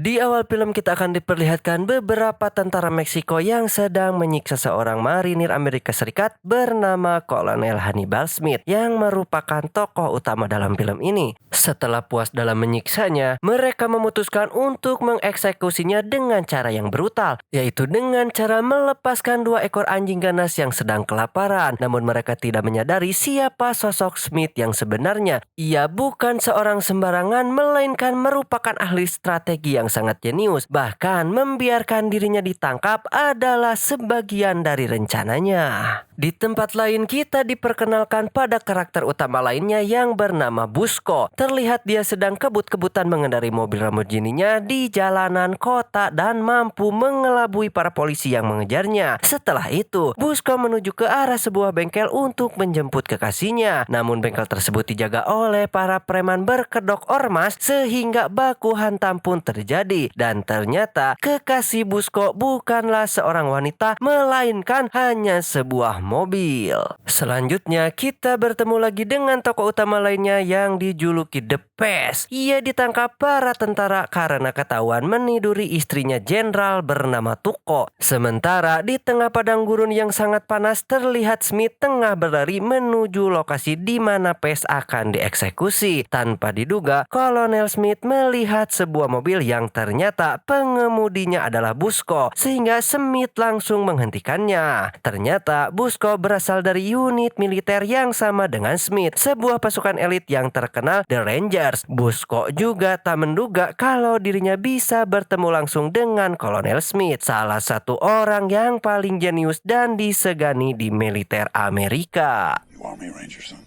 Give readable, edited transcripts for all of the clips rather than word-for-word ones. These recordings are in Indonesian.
Di awal film kita akan diperlihatkan beberapa tentara Meksiko yang sedang menyiksa seorang marinir Amerika Serikat bernama Kolonel Hannibal Smith yang merupakan tokoh utama dalam film ini. Setelah puas dalam menyiksanya, mereka memutuskan untuk mengeksekusinya dengan cara yang brutal, yaitu dengan cara melepaskan 2 ekor anjing ganas yang sedang kelaparan. Namun mereka tidak menyadari siapa sosok Smith yang sebenarnya. Ia bukan seorang sembarangan, melainkan merupakan ahli strategi yang sangat jenius. Bahkan membiarkan dirinya ditangkap adalah sebagian dari rencananya. Di tempat lain kita diperkenalkan pada karakter utama lainnya yang bernama Busko. Terlihat dia sedang kebut-kebutan mengendarai mobil Lamborghini-nya di jalanan kota dan mampu mengelabui para polisi yang mengejarnya. Setelah itu, Busko menuju ke arah sebuah bengkel untuk menjemput kekasihnya. Namun bengkel tersebut dijaga oleh para preman berkedok ormas sehingga baku hantam pun terjadi. Dan ternyata kekasih Busko bukanlah seorang wanita, melainkan hanya sebuah mobil. Selanjutnya kita bertemu lagi dengan tokoh utama lainnya yang dijuluki The Pest. Ia ditangkap para tentara karena ketahuan meniduri istrinya jenderal bernama Tuko. Sementara di tengah padang gurun yang sangat panas terlihat Smith tengah berlari menuju lokasi di mana Pest akan dieksekusi. Tanpa diduga, Kolonel Smith melihat sebuah mobil yang ternyata pengemudinya adalah Busko, sehingga Smith langsung menghentikannya. Ternyata Busko berasal dari unit militer yang sama dengan Smith, sebuah pasukan elit yang terkenal The Rangers. Busko juga tak menduga kalau dirinya bisa bertemu langsung dengan Kolonel Smith, salah satu orang yang paling jenius dan disegani di militer Amerika. You Army Ranger, son.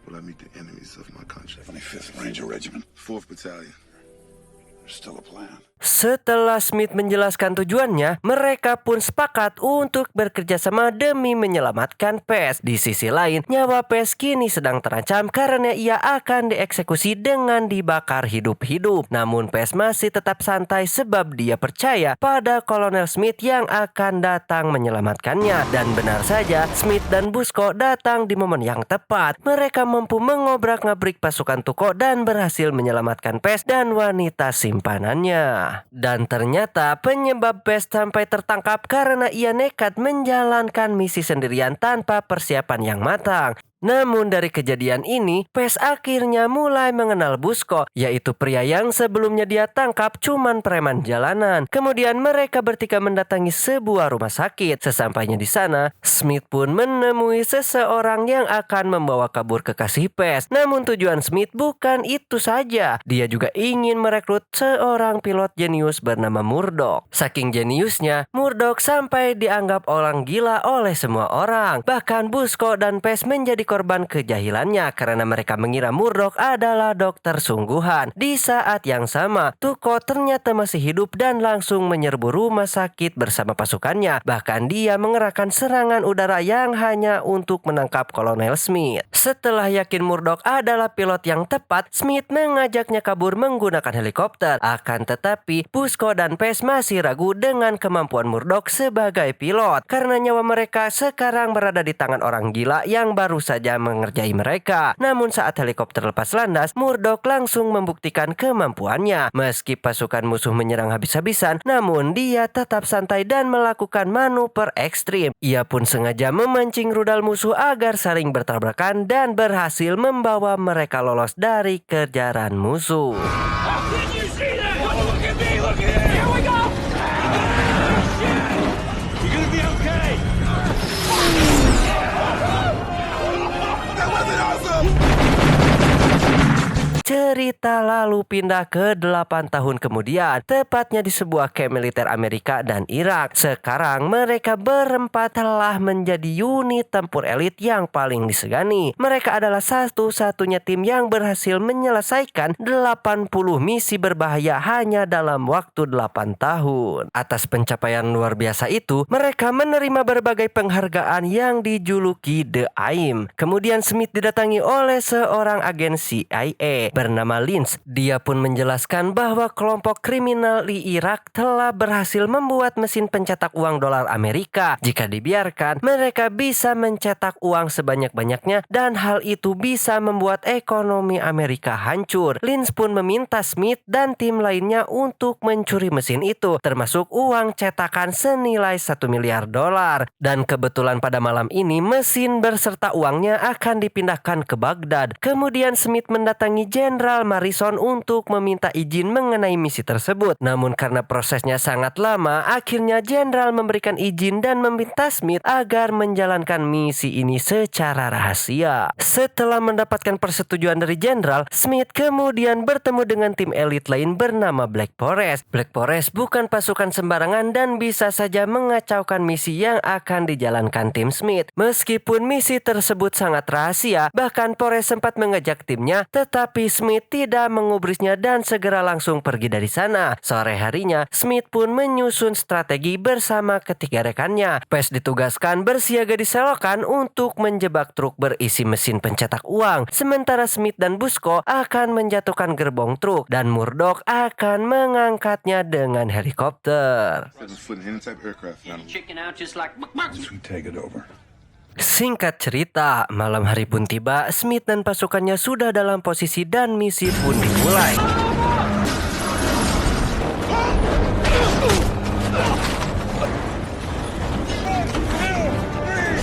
Will I meet the enemies of my country? 75th Ranger Regiment, 4th Battalion. There's still a plan. Setelah Smith menjelaskan tujuannya, mereka pun sepakat untuk bekerja sama demi menyelamatkan Pest. Di sisi lain, nyawa Pest kini sedang terancam karena ia akan dieksekusi dengan dibakar hidup-hidup. Namun Pest masih tetap santai sebab dia percaya pada Kolonel Smith yang akan datang menyelamatkannya. Dan benar saja, Smith dan Busko datang di momen yang tepat. Mereka mampu mengobrak-ngabrik pasukan Tuko dan berhasil menyelamatkan Pest dan wanita simpanannya. Dan ternyata penyebab Pest sampai tertangkap karena ia nekat menjalankan misi sendirian tanpa persiapan yang matang. Namun dari kejadian ini, Pest akhirnya mulai mengenal Busko, yaitu pria yang sebelumnya dia tangkap cuman preman jalanan. Kemudian mereka bertiga mendatangi sebuah rumah sakit. Sesampainya di sana, Smith pun menemui seseorang yang akan membawa kabur kekasih Pest. Namun tujuan Smith bukan itu saja. Dia juga ingin merekrut seorang pilot jenius bernama Murdoch. Saking jeniusnya, Murdoch sampai dianggap orang gila oleh semua orang. Bahkan Busko dan Pest menjadi korban kejahilannya karena mereka mengira Murdoch adalah dokter sungguhan. Di saat yang sama, Tuko ternyata masih hidup dan langsung menyerbu rumah sakit bersama pasukannya. Bahkan dia mengerahkan serangan udara yang hanya untuk menangkap Kolonel Smith. Setelah yakin Murdoch adalah pilot yang tepat, Smith mengajaknya kabur menggunakan helikopter. Akan tetapi, Busko dan Pest masih ragu dengan kemampuan Murdoch sebagai pilot karena nyawa mereka sekarang berada di tangan orang gila yang baru saja mengerjai mereka. Namun saat helikopter lepas landas, Murdoch langsung membuktikan kemampuannya. Meski pasukan musuh menyerang habis-habisan, namun dia tetap santai dan melakukan manuver ekstrim. Ia pun sengaja memancing rudal musuh agar saling bertabrakan dan berhasil membawa mereka lolos dari kejaran musuh. Cerita lalu pindah ke 8 tahun kemudian, tepatnya di sebuah camp militer Amerika dan Irak. Sekarang mereka berempat telah menjadi unit tempur elit yang paling disegani. Mereka adalah satu-satunya tim yang berhasil menyelesaikan 80 misi berbahaya hanya dalam waktu 8 tahun. Atas pencapaian luar biasa itu, mereka menerima berbagai penghargaan yang dijuluki The Aim. Kemudian Smith didatangi oleh seorang agen CIA bernama Lynch. Dia pun menjelaskan bahwa kelompok kriminal di Irak telah berhasil membuat mesin pencetak uang dolar Amerika. Jika dibiarkan, mereka bisa mencetak uang sebanyak-banyaknya dan hal itu bisa membuat ekonomi Amerika hancur. Lynch pun meminta Smith dan tim lainnya untuk mencuri mesin itu, termasuk uang cetakan senilai 1 miliar dolar. Dan kebetulan pada malam ini mesin berserta uangnya akan dipindahkan ke Baghdad. Kemudian Smith mendatangi Jenderal Morrison untuk meminta izin mengenai misi tersebut. Namun karena prosesnya sangat lama, akhirnya Jenderal memberikan izin dan meminta Smith agar menjalankan misi ini secara rahasia. Setelah mendapatkan persetujuan dari Jenderal, Smith kemudian bertemu dengan tim elit lain bernama Black Forest. Black Forest bukan pasukan sembarangan dan bisa saja mengacaukan misi yang akan dijalankan tim Smith. Meskipun misi tersebut sangat rahasia, bahkan Forest sempat mengajak timnya, tetapi Smith tidak mengubrisnya dan segera langsung pergi dari sana. Sore harinya, Smith pun menyusun strategi bersama ketiga rekannya. Pes ditugaskan bersiaga di selokan untuk menjebak truk berisi mesin pencetak uang, sementara Smith dan Busco akan menjatuhkan gerbong truk dan Murdoch akan mengangkatnya dengan helikopter. Singkat cerita, malam hari pun tiba, Smith dan pasukannya sudah dalam posisi dan misi pun dimulai.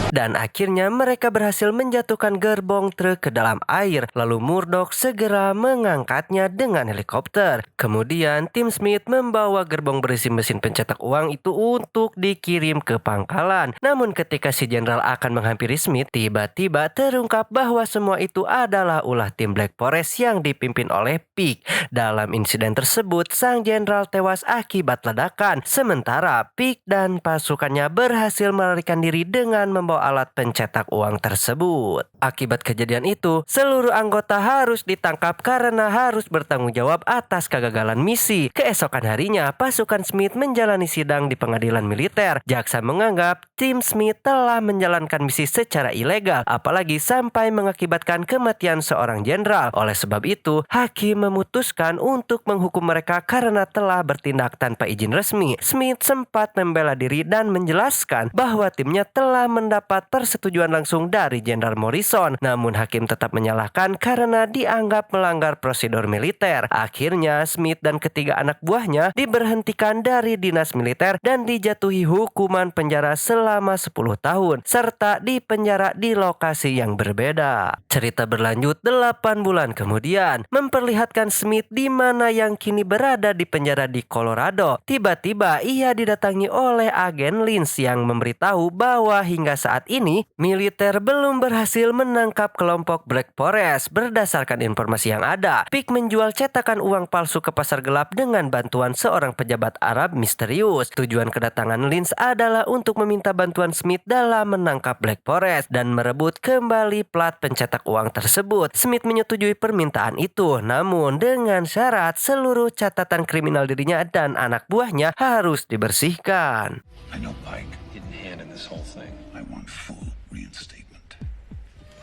Dan akhirnya mereka berhasil menjatuhkan gerbong truk ke dalam air. Lalu Murdoch segera mengangkatnya dengan helikopter. Kemudian tim Smith membawa gerbong berisi mesin pencetak uang itu untuk dikirim ke pangkalan. Namun ketika si jenderal akan menghampiri Smith, tiba-tiba terungkap bahwa semua itu adalah ulah tim Black Forest yang dipimpin oleh Pig. Dalam insiden tersebut, sang jenderal tewas akibat ledakan. Sementara Pig dan pasukannya berhasil melarikan diri dengan membawa alat pencetak uang tersebut. Akibat kejadian itu, seluruh anggota harus ditangkap karena harus bertanggung jawab atas kegagalan misi. Keesokan harinya, pasukan Smith menjalani sidang di pengadilan militer. Jaksa menganggap tim Smith telah menjalankan misi secara ilegal, apalagi sampai mengakibatkan kematian seorang jenderal. Oleh sebab itu, hakim memutuskan untuk menghukum mereka karena telah bertindak tanpa izin resmi. Smith sempat membela diri dan menjelaskan bahwa timnya telah mendapat persetujuan langsung dari Jenderal Morrison. Namun hakim tetap menyalahkan karena dianggap melanggar prosedur militer. Akhirnya Smith dan ketiga anak buahnya diberhentikan dari dinas militer dan dijatuhi hukuman penjara selama 10 tahun serta dipenjara di lokasi yang berbeda. Cerita berlanjut 8 bulan kemudian, memperlihatkan Smith di mana yang kini berada di penjara di Colorado. Tiba-tiba ia didatangi oleh agen Lynch yang memberitahu bahwa hingga saat ini militer belum berhasil menangkap kelompok Black Forest. Berdasarkan informasi yang ada, Pig menjual cetakan uang palsu ke pasar gelap dengan bantuan seorang pejabat Arab misterius. Tujuan kedatangan Lynch adalah untuk meminta bantuan Smith dalam menangkap Black Forest dan merebut kembali plat pencetak uang tersebut. Smith menyetujui permintaan itu, namun dengan syarat seluruh catatan kriminal dirinya dan anak buahnya harus dibersihkan. I know Pike didn't hand in this whole thing. I want full reinstatement.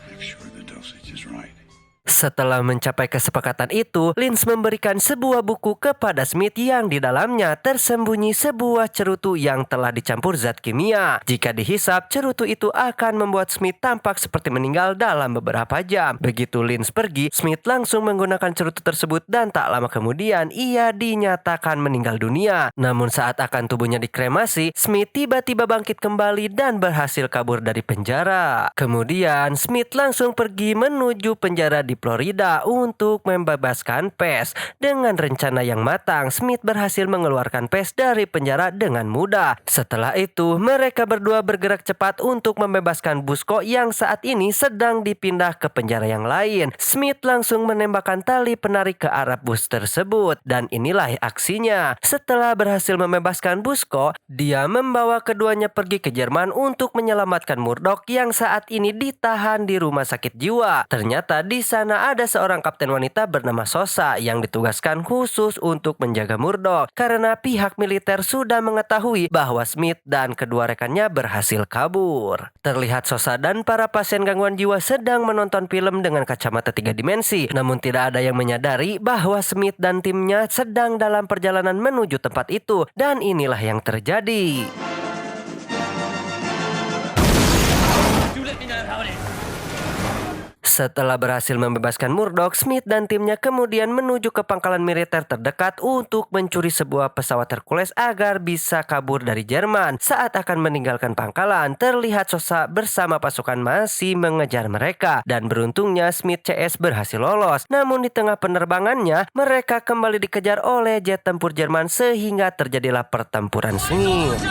Make sure the dosage is right. Setelah mencapai kesepakatan itu, Lynch memberikan sebuah buku kepada Smith yang di dalamnya tersembunyi sebuah cerutu yang telah dicampur zat kimia. Jika dihisap, cerutu itu akan membuat Smith tampak seperti meninggal dalam beberapa jam. Begitu Lynch pergi, Smith langsung menggunakan cerutu tersebut dan tak lama kemudian ia dinyatakan meninggal dunia. Namun saat akan tubuhnya dikremasi, Smith tiba-tiba bangkit kembali dan berhasil kabur dari penjara. Kemudian Smith langsung pergi menuju penjara di Florida untuk membebaskan Pes. Dengan rencana yang matang, Smith berhasil mengeluarkan Pes dari penjara dengan mudah. Setelah itu, mereka berdua bergerak cepat untuk membebaskan Busco yang saat ini sedang dipindah ke penjara yang lain. Smith langsung menembakkan tali penarik ke arah bus tersebut, dan inilah aksinya. Setelah berhasil membebaskan Busco, dia membawa keduanya pergi ke Jerman untuk menyelamatkan Murdoch yang saat ini ditahan di rumah sakit jiwa. Ternyata di sana sana ada seorang kapten wanita bernama Sosa yang ditugaskan khusus untuk menjaga Murdoch karena pihak militer sudah mengetahui bahwa Smith dan kedua rekannya berhasil kabur. Terlihat Sosa dan para pasien gangguan jiwa sedang menonton film dengan kacamata 3 dimensi, namun tidak ada yang menyadari bahwa Smith dan timnya sedang dalam perjalanan menuju tempat itu, dan inilah yang terjadi. Setelah berhasil membebaskan Murdoch, Smith dan timnya kemudian menuju ke pangkalan militer terdekat untuk mencuri sebuah pesawat Hercules agar bisa kabur dari Jerman. Saat akan meninggalkan pangkalan, terlihat Sosa bersama pasukan masih mengejar mereka, dan beruntungnya Smith CS berhasil lolos. Namun di tengah penerbangannya, mereka kembali dikejar oleh jet tempur Jerman sehingga terjadilah pertempuran sengit.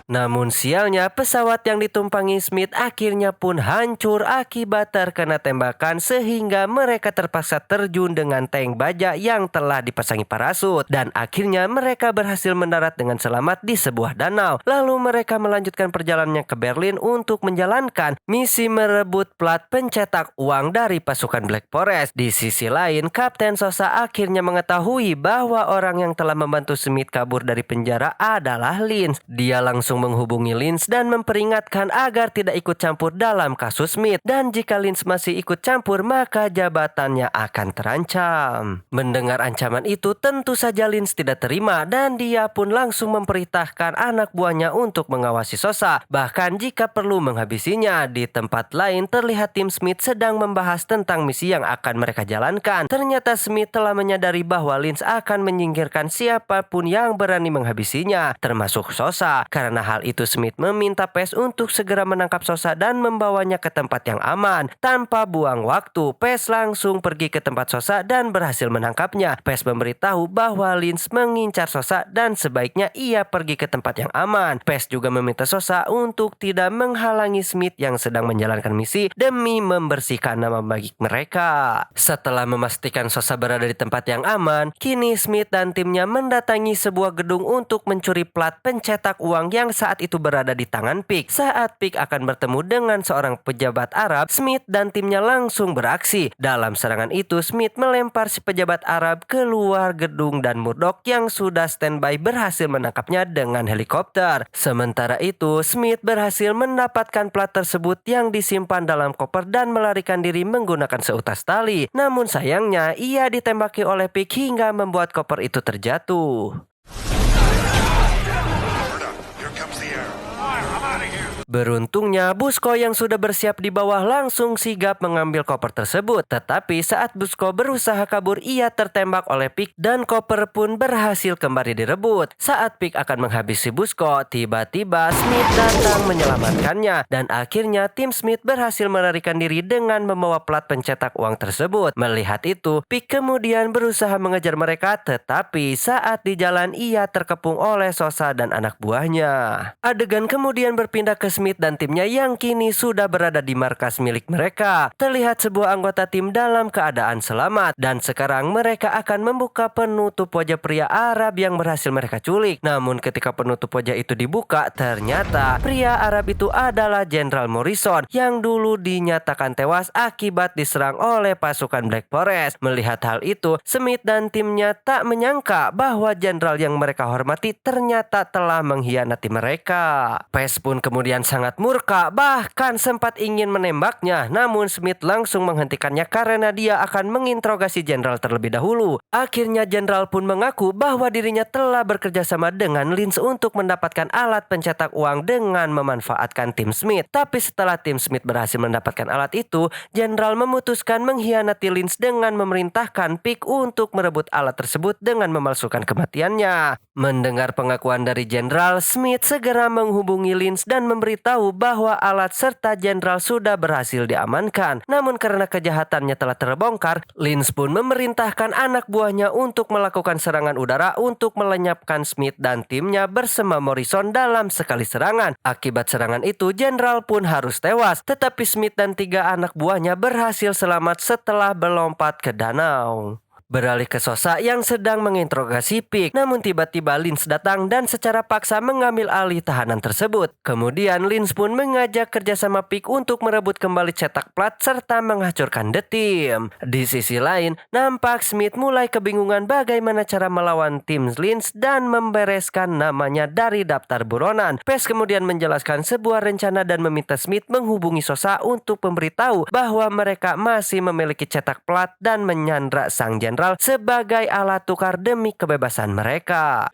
Namun sialnya, pesawat yang ditumpangi Smith akhirnya pun hancur akibat terkena tembakan sehingga mereka terpaksa terjun dengan tank baja yang telah dipasangi parasut, dan akhirnya mereka berhasil mendarat dengan selamat di sebuah danau. Lalu mereka melanjutkan perjalanannya ke Berlin untuk menjalankan misi merebut plat pencetak uang dari pasukan Black Forest. Di sisi lain, Kapten Sosa akhirnya mengetahui bahwa orang yang telah membantu Smith kabur dari penjara adalah Linz. Dia langsung menghubungi Linz dan memperingatkan agar tidak ikut campur dalam kasus Smith, dan jika Linz masih ikut campur maka jabatannya akan terancam. Mendengar ancaman itu, tentu saja Linz tidak terima dan dia pun langsung memerintahkan anak buahnya untuk mengawasi Sosa, bahkan jika perlu menghabisinya. Di tempat lain terlihat tim Smith sedang membahas tentang misi yang akan mereka jalankan. Ternyata Smith telah menyadari bahwa Linz akan menyingkirkan siapapun yang berani menghabisinya, termasuk Sosa. Karena hal itu, Smith meminta Pes untuk segera menangkap Sosa dan membawanya ke tempat yang aman. Tanpa buang waktu, Pes langsung pergi ke tempat Sosa dan berhasil menangkapnya. Pes memberitahu bahwa Linz mengincar Sosa dan sebaiknya ia pergi ke tempat yang aman. Pes juga meminta Sosa untuk tidak menghalangi Smith yang sedang menjalankan misi demi membersihkan nama baik mereka. Setelah memastikan Sosa berada di tempat yang aman, kini Smith dan timnya mendatangi sebuah gedung untuk mencuri plat pencetak uang yang saat itu berada di tangan Pick. Saat Pick akan bertemu dengan seorang pejabat Arab, Smith dan timnya langsung beraksi. Dalam serangan itu, Smith melempar si pejabat Arab keluar gedung dan Murdoch yang sudah standby berhasil menangkapnya dengan helikopter. Sementara itu, Smith berhasil mendapatkan plat tersebut yang disimpan dalam koper dan melarikan diri menggunakan seutas tali. Namun sayangnya, ia ditembaki oleh Pick hingga membuat koper itu terjatuh. Beruntungnya, Busko yang sudah bersiap di bawah langsung sigap mengambil koper tersebut. Tetapi saat Busko berusaha kabur, ia tertembak oleh Pick dan koper pun berhasil kembali direbut. Saat Pick akan menghabisi Busko, tiba-tiba Smith datang menyelamatkannya. Dan akhirnya tim Smith berhasil melarikan diri dengan membawa plat pencetak uang tersebut. Melihat itu, Pick kemudian berusaha mengejar mereka, tetapi saat di jalan ia terkepung oleh Sosa dan anak buahnya. Adegan kemudian berpindah ke Smith dan timnya yang kini sudah berada di markas milik mereka. Terlihat sebuah anggota tim dalam keadaan selamat, dan sekarang mereka akan membuka penutup wajah pria Arab yang berhasil mereka culik. Namun ketika penutup wajah itu dibuka, ternyata pria Arab itu adalah Jenderal Morrison yang dulu dinyatakan tewas akibat diserang oleh pasukan Black Forest. Melihat hal itu, Smith dan timnya tak menyangka bahwa jenderal yang mereka hormati ternyata telah mengkhianati mereka. Pes pun kemudian sangat murka, bahkan sempat ingin menembaknya. Namun Smith langsung menghentikannya karena dia akan menginterogasi jenderal terlebih dahulu. Akhirnya jenderal pun mengaku bahwa dirinya telah bekerja sama dengan Linz untuk mendapatkan alat pencetak uang dengan memanfaatkan tim Smith. Tapi setelah tim Smith berhasil mendapatkan alat itu, jenderal memutuskan mengkhianati Linz dengan memerintahkan Pick untuk merebut alat tersebut dengan memalsukan kematiannya. Mendengar pengakuan dari jenderal, Smith segera menghubungi Linz dan memberitahu bahwa alat serta jenderal sudah berhasil diamankan. Namun karena kejahatannya telah terbongkar, Linz pun memerintahkan anak buahnya untuk melakukan serangan udara untuk melenyapkan Smith dan timnya bersama Morrison dalam sekali serangan. Akibat serangan itu, jenderal pun harus tewas, tetapi Smith dan 3 anak buahnya berhasil selamat setelah berlompat ke danau. Beralih ke Sosa yang sedang menginterogasi Pik, namun tiba-tiba Lins datang dan secara paksa mengambil alih tahanan tersebut. Kemudian Lins pun mengajak kerjasama Pik untuk merebut kembali cetak plat serta menghancurkan The Team. Di sisi lain, nampak Smith mulai kebingungan bagaimana cara melawan tim Lins dan membereskan namanya dari daftar buronan. PES kemudian menjelaskan sebuah rencana dan meminta Smith menghubungi Sosa untuk memberitahu bahwa mereka masih memiliki cetak plat dan menyandra sang jenderal sebagai alat tukar demi kebebasan mereka.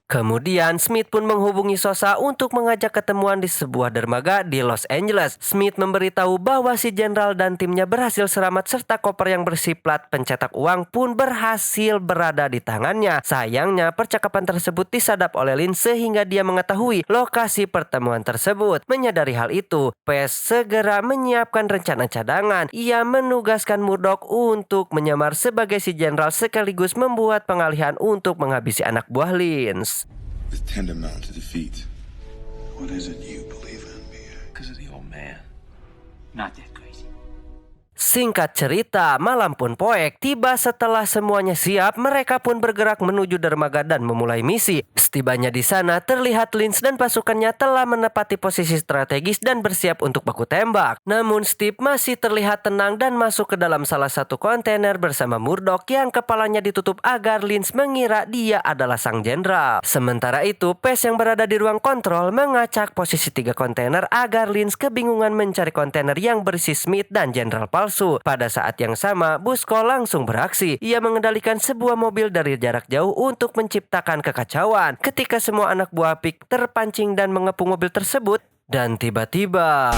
Kemudian Smith pun menghubungi Sosa untuk mengajak ketemuan di sebuah dermaga di Los Angeles. Smith memberitahu bahwa si jenderal dan timnya berhasil selamat serta koper yang berisi plat pencetak uang pun berhasil berada di tangannya. Sayangnya percakapan tersebut disadap oleh Lin sehingga dia mengetahui lokasi pertemuan tersebut. Menyadari hal itu, PES segera menyiapkan rencana cadangan. Ia menugaskan Murdoch untuk menyamar sebagai si jenderal sekaligus membuat pengalihan untuk menghabisi anak buah Lins. It's tantamount to defeat. What is it you believe in, BA? Because of the old man. Not that crazy. Singkat cerita, malam pun poek. Tiba setelah semuanya siap, mereka pun bergerak menuju dermaga dan memulai misi. Setibanya di sana, terlihat Lins dan pasukannya telah menepati posisi strategis dan bersiap untuk baku tembak. Namun Steve masih terlihat tenang dan masuk ke dalam salah satu kontainer bersama Murdoch yang kepalanya ditutup agar Lins mengira dia adalah sang jenderal. Sementara itu, PES yang berada di ruang kontrol mengacak posisi 3 kontainer agar Lins kebingungan mencari kontainer yang berisi Smith dan jenderal palsu. Pada saat yang sama, Busko langsung beraksi. Ia mengendalikan sebuah mobil dari jarak jauh untuk menciptakan kekacauan. Ketika semua anak buah Pik terpancing dan mengepung mobil tersebut, dan tiba-tiba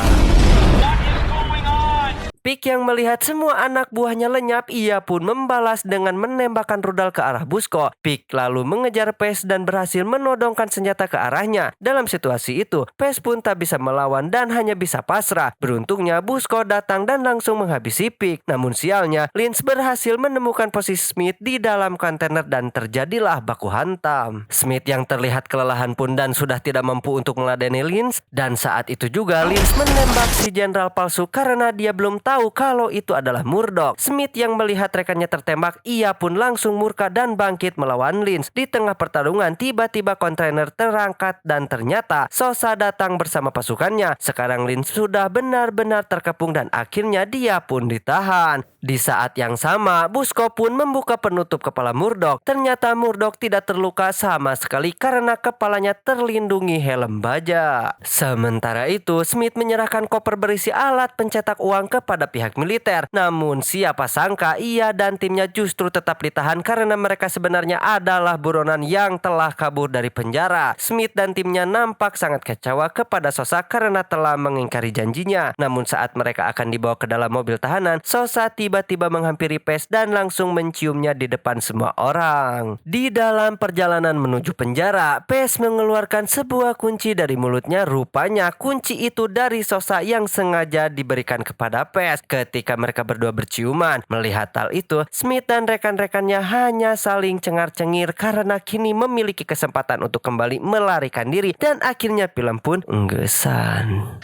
Pik yang melihat semua anak buahnya lenyap, ia pun membalas dengan menembakkan rudal ke arah Busko. Pik lalu mengejar PES dan berhasil menodongkan senjata ke arahnya. Dalam situasi itu, PES pun tak bisa melawan dan hanya bisa pasrah. Beruntungnya Busko datang dan langsung menghabisi Pik. Namun sialnya, Lins berhasil menemukan posisi Smith di dalam kontainer dan terjadilah baku hantam. Smith yang terlihat kelelahan pun dan sudah tidak mampu untuk meladeni Lins. Dan saat itu juga Lins menembak si jenderal palsu karena dia belum tahu kalau itu adalah Murdoch. Smith yang melihat rekannya tertembak, ia pun langsung murka dan bangkit melawan Lins. Di tengah pertarungan, tiba-tiba kontainer terangkat dan ternyata Sosa datang bersama pasukannya. Sekarang Lins sudah benar-benar terkepung dan akhirnya dia pun ditahan. Di saat yang sama, Busko pun membuka penutup kepala Murdoch. Ternyata Murdoch tidak terluka sama sekali karena kepalanya terlindungi helm baja. Sementara itu, Smith menyerahkan koper berisi alat pencetak uang kepada pihak militer. Namun siapa sangka ia dan timnya justru tetap ditahan karena mereka sebenarnya adalah buronan yang telah kabur dari penjara. Smith dan timnya nampak sangat kecewa kepada Sosa karena telah mengingkari janjinya. Namun saat mereka akan dibawa ke dalam mobil tahanan, Sosa tiba-tiba menghampiri PES dan langsung menciumnya di depan semua orang. Di dalam perjalanan menuju penjara, PES mengeluarkan sebuah kunci dari mulutnya. Rupanya kunci itu dari Sosa yang sengaja diberikan kepada PES. Ketika mereka berdua berciuman, melihat hal itu, Smith dan rekan-rekannya hanya saling cengar-cengir karena kini memiliki kesempatan untuk kembali melarikan diri dan akhirnya film pun enggesan.